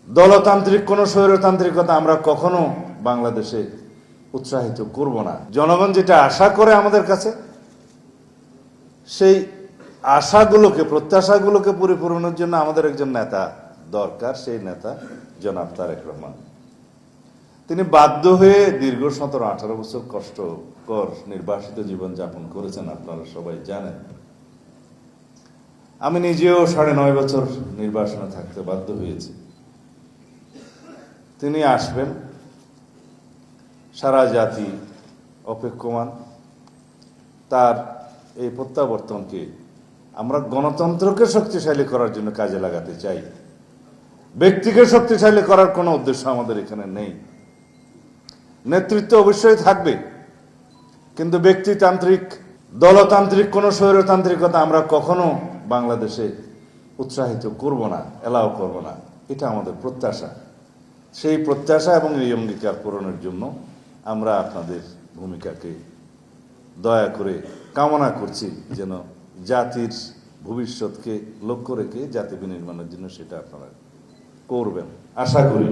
দলতান্ত্রিক কোন স্বৈরতান্ত্রিকতা আমরা কখনো বাংলাদেশে উৎসাহিত করব না। জনগণ যেটা আশা করে আমাদের কাছে, সেই আশাগুলোকে, প্রত্যাশাগুলোকে পরিপূরণের জন্য আমাদের একজন নেতা দরকার। সেই নেতা জনাব তারেক রহমান। তিনি বাধ্য হয়ে দীর্ঘ 17-18 বছর কষ্টকর নির্বাসিত জীবন যাপন করেছেন, আপনারা সবাই জানেন। আমি নিজেও 9.5 বছর নির্বাসনে থাকতে বাধ্য হয়েছি। তিনি আসবেন, সারা জাতি অপেক্ষমান। তার এই প্রত্যাবর্তনকে আমরা গণতন্ত্রকে শক্তিশালী করার জন্য কাজে লাগাতে চাই। ব্যক্তিকে শক্তিশালী করার কোনো উদ্দেশ্য আমাদের এখানে নেই। নেতৃত্ব অবশ্যই থাকবে, কিন্তু ব্যক্তিতান্ত্রিক, দলতান্ত্রিক কোন স্বৈরতান্ত্রিকতা আমরা কখনো বাংলাদেশে উৎসাহিত করব না, এলাও করব না। এটা আমাদের প্রত্যাশা। সেই প্রত্যাশা এবং এই অঙ্গীকার পূরণের জন্য আমরা আপনাদের ভূমিকাকে দয়া করে কামনা করছি, যেন জাতির ভবিষ্যৎকে লক্ষ্য রেখে জাতি বিনির্মাণের জন্য সেটা আপনারা করবেন। আশা করি